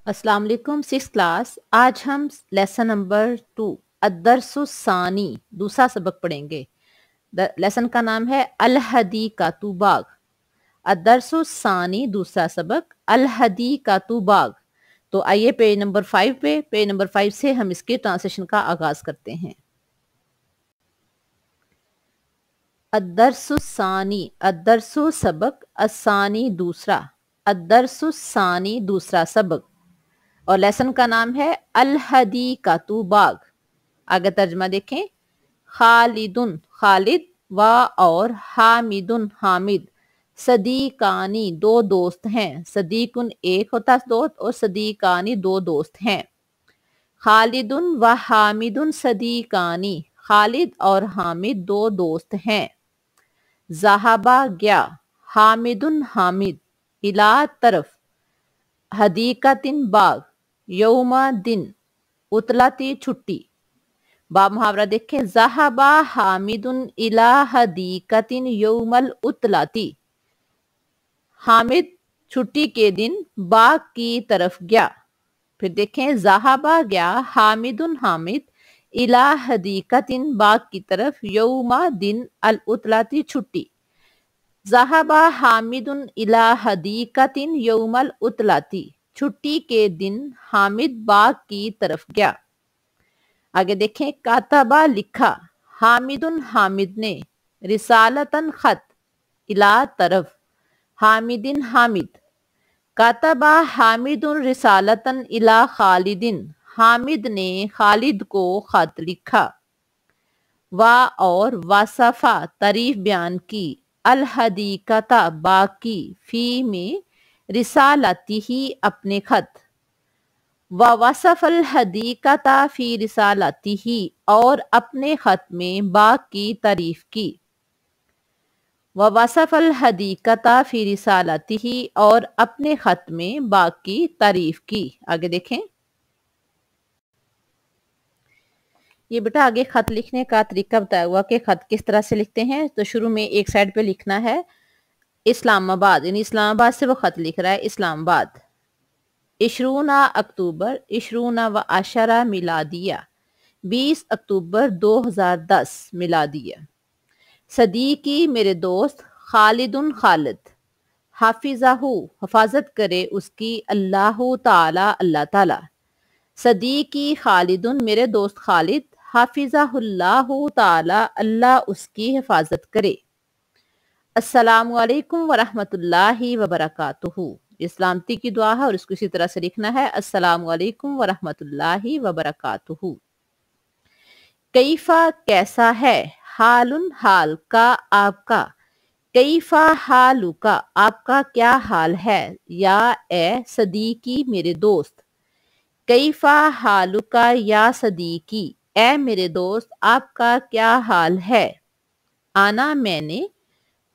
अस्सलाम वालेकुम। 6th class. आज हम लेसन नंबर 2 अद्दरसुस्सानी दूसरा सबक पढ़ेंगे। लेसन का नाम है अल-हदीक़तु बाग। अद्दरसुस्सानी दूसरा सबक अल-हदीक़तु बाग। तो आइए पेज नंबर 5 से हम इसके ट्रांसलेशन का आगाज करते हैं। अद्दरसुस्सानी, अद्दरसु सबक, अस्सानी दूसरा, अद्दरसुस्सानी दूसरा सबक। और लेसन का नाम है अल-हदीक़तु बाग। आगे तर्जमा देखें। खालिदुन खालिद, व और हामिदुन हामिद, सदीकानी दो दोस्त हैं। सदीकुन एक होता है दोस्त और सदीकानी दो दोस्त हैं। खालिदुन व हामिदुन सदीकानी, खालिद और हामिद दो दोस्त हैं। ज़हाबा गया, हामिदुन हामिद, इला तरफ, हदीक़तिन बाग, यौमा दिन, उतलाती छुट्टी। बा मुहावरा देखें। ज़हाबा हामिदुन इला हदीक़तिन यौमल उतलाती, हामिद छुट्टी के दिन बाग की तरफ गया। फिर देखें। ज़हाबा गया हामिदुन हामिद इला हदीक़तिन बाग की तरफ, यौमा दिन अल उतलाती छुट्टी। ज़हाबा हामिदुन इला हदीक़तिन यौमल उतलाती, छुट्टी के दिन हामिद बाग की तरफ गया। आगे देखें। कातबा लिखा, हामिदुन हामिद ने, रिसालतन खत, इला तरफ, हामिदिन हामिद। कातबा हामिदुन रिसालतन इला खालिदिन, हामिद ने खालिद को खत लिखा। वा और वासफा तारीफ बयान की, अल हदीक़ता बाग की, फी में, रिसालती ही अपने खत। व वसफ़ल हदीक़ता फी रिसालतिही, और अपने खत में बाग की तारीफ की। व वसफ़ल हदीक़ता फी रिसालतिही, और अपने खत में बाग की तारीफ की। आगे देखें। ये बेटा आगे खत लिखने का तरीका बताया हुआ कि खत किस तरह से लिखते हैं। तो शुरू में एक साइड पे लिखना है इस्लामाबाद, यानी इस्लामाबाद से वो खत लिख रहा है इस्लामाबाद। इशरूना अक्टूबर, इशरूना व आशरा मिलादिया, 20 अक्टूबर 2010 मिलादिया। सदीकी मेरे दोस्त, खालिदुन खालिद, हाफिज़ाहू हिफाजत करे उसकी, अल्लाहु ताला अल्लाह ताला। सदीकी खालिदुन मेरे दोस्त खालिद, हाफिज़ाहुल्लाहु ताला अल्लाह उसकी हिफाजत करे। अस्सलामु अलैकुम व रहमतुल्लाहि व बरकातुहू, इस्लामती की दुआ है और इसको इसी तरह से लिखना है अस्सलामु अलैकुम व रहमतुल्लाहि व बरकातुहू। कैफा कैसा है, हालुन हाल का आपका, कैफा हालु का आपका क्या हाल है, या ए सदीकी मेरे दोस्त। कैफा हालु का या सदीकी, ए मेरे दोस्त आपका क्या हाल है। आना मैंने,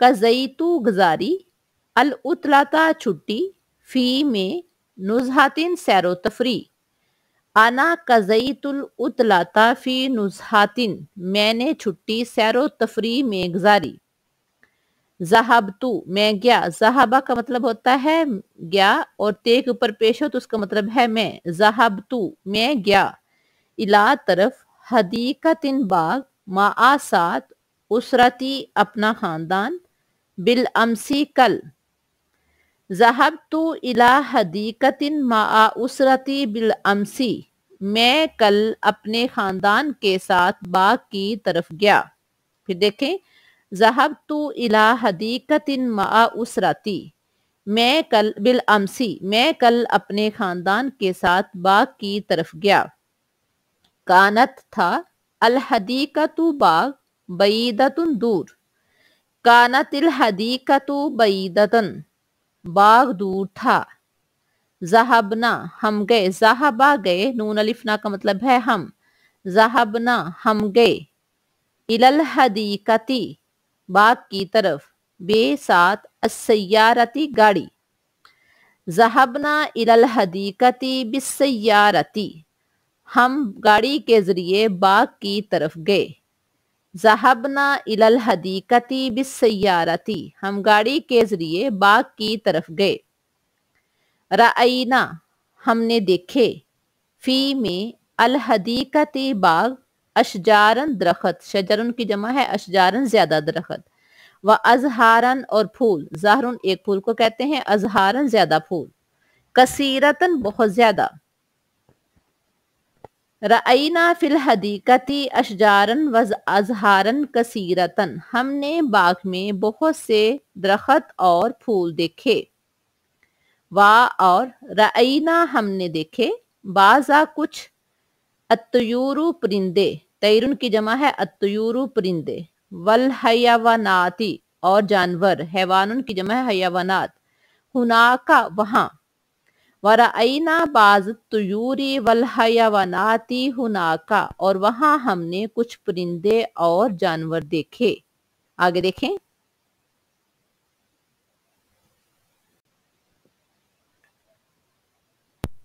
कज़ईतु गुजारी, अल उतलाता छुट्टी, फी में, नुज़हातिन सैरो तफरी। आना कज़ईतुल उतलाता फी नुज़हातिन, मैंने छुट्टी सैरो तफरी में गुजारी। ज़हाबतु मैं गया, ज़हाबा का मतलब होता है गया, और ते के ऊपर पेश हो तो उसका मतलब है मैं। ज़हाबतु मैं गया, इला तरफ, हदीक़तिन बाग, माआ साथ, उसरती अपना खानदान, बिल अमसी कल। ज़हबतु इला हदीक़तिन माआ उसरती बिल अमसी, मैं कल अपने खानदान के साथ बाग की तरफ गया। फिर देखें। ज़हबतु इला हदीक़तिन माआ उसरती, मैं कल, बिल अमसी मैं कल अपने खानदान के साथ बाग की तरफ गया। कानत था, अल हदीक़तु बाग, बईदतुन दूर। कानतिल हदीक़तु बईदतन, बाग दूर था। ज़हबना हम गए, ज़हबा गए, नून अलिफना का मतलब है हम। ज़हबना हम गए, इलल हदीक़ती बाग की तरफ, बे साथ, अस्सय्यारती गाड़ी। ज़हबना इलल हदीक़ती बिस्सय्यारती, हम गाड़ी के जरिए बाग की तरफ गए। ज़हबना इलल हदीक़ती बिस्सय्यारती, हम गाड़ी के जरिए बाग की तरफ गए। रअयना ہم نے دیکھے، فی میں الحدیقتی باغ، اشجارن درخت، شجرن کی جمع ہے اشجارن زیادہ درخت، و ازہارن اور پھول، زہرن ایک پھول کو کہتے ہیں، ازہارن زیادہ پھول، کثیرتن بہت زیادہ، رأینا فی الحدیقتی اشجارن و ازہارن کثیرتن، ہم نے باغ میں بہت سے درخت اور پھول دیکھے، اور رأینا ہم نے دیکھے، بعضا کچھ، الطیورو پرندے، طیرن کی جمع ہے الطیورو پرندے، والحیواناتی اور جانور، حیوانن کی جمع ہے حیوانات، ہناکا وہاں، ورأینا بعض الطیوری والحیواناتی ہناکا، اور وہاں ہم نے کچھ پرندے اور جانور دیکھے۔ آگے دیکھیں،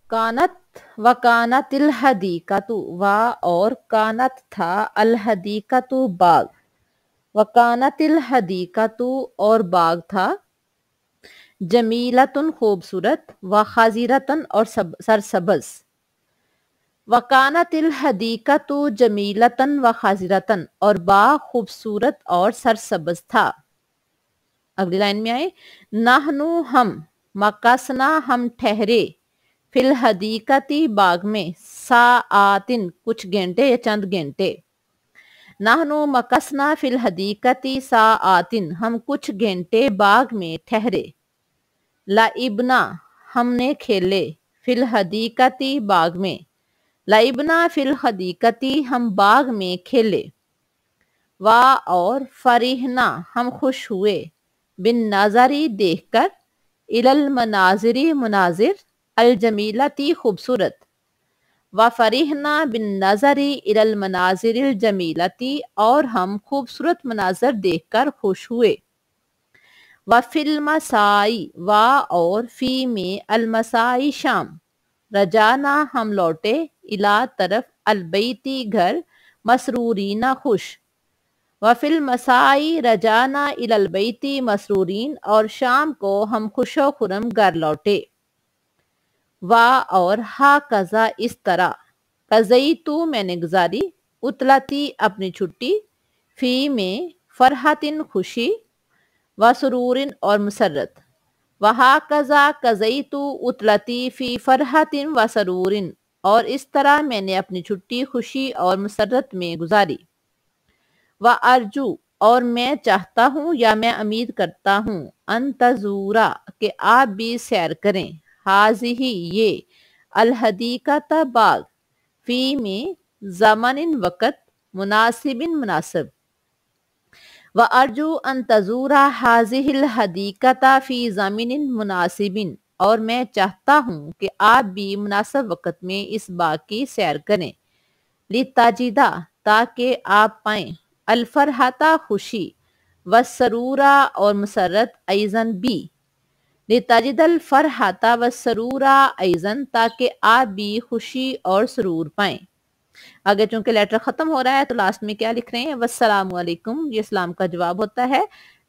کانت و کانت الحدیقۃ، اور کانت تھا الحدیقۃ باغ، و کانت الحدیقۃ اور باغ تھا، جمیلتن خوبصورت، و خضرتن اور سرسبز، و کانت الحدیقۃ جمیلتن و خضرتن، اور باغ خوبصورت اور سرسبز تھا۔ اگلی لائن میں آئے، نحنو ہم، مکسنا ہم ٹھہرے، فی الحدیقتی باغ میں، ساعاتن کچھ گھنٹے یا چند گھنٹے، نحنو مکسنا فی الحدیقتی ساعاتن، ہم کچھ گھنٹے باغ میں ٹھہرے، لعبنا ہم نے کھیلے، فی الحدیقتی باغ میں، لعبنا فی الحدیقتی ہم باغ میں کھیلے، اور فرحنا ہم خوش ہوئے، بالنظری دیکھ کر، الی المناظری مناظر، الجمیلتی خوبصورت، وفرحنا بالنظری الی المناظر الجمیلتی، اور ہم خوبصورت مناظر دیکھ کر خوش ہوئے، وفی المسائی، اور فی میں المسائی شام، رجانا ہم لوٹے، الی طرف، البیتی گھر، مسرورینا خوش، وفی المسائی رجانا الی البیتی مسرورین، اور شام کو ہم خوش و خرم گھر لوٹے، اور ہاکذا اس طرح، قضیتو میں نے گزاری، اطلتی اپنی چھٹی، فی میں فرحتن خوشی، وسرورن اور مسرت، وہاکذا قضیتو اطلتی فی فرحتن وسرورن، اور اس طرح میں نے اپنی چھٹی خوشی اور مسرت میں گزاری، وارجو اور میں چاہتا ہوں یا میں امید کرتا ہوں، ان تزورا کہ آپ بھی سیر کریں، حاضہ یہ، الحدیقۃ باغ، فی میں زمن وقت، مناسب مناسب، وارجو ان تزورا حاضہ الحدیقۃ فی زمن مناسب، اور میں چاہتا ہوں کہ آپ بھی مناسب وقت میں اس باغ کی سیر کریں، لتجدہ تاکہ آپ پائیں، الفرحۃ خوشی، والسرورا اور مسرت، ایضاً بھی، لتجد الفرحۃ والسرورا ایضاً تاکہ آپ بھی خوشی اور سرور پائیں۔ آگے چونکہ لیٹر ختم ہو رہا ہے تو لاسٹ میں کیا لکھ رہے ہیں، والسلام علیکم، یہ اسلام کا جواب ہوتا ہے،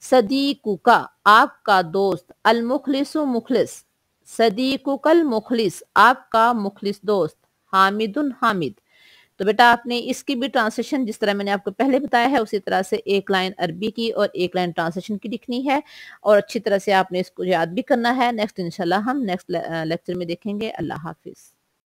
صدیقک آپ کا دوست، المخلص مخلص، صدیقک المخلص آپ کا مخلص دوست، حامد حامد۔ تو بیٹا آپ نے اس کی بھی ٹرانسلیشن جس طرح میں نے آپ کو پہلے بتایا ہے اسی طرح سے ایک لائن عربی کی اور ایک لائن ٹرانسلیشن کی لکھنی ہے، اور اچھی طرح سے آپ نے اس کو یاد بھی کرنا ہے۔ نیکسٹ انشاءاللہ ہم نیکسٹ لیکچر میں دیکھیں گے۔ اللہ حافظ۔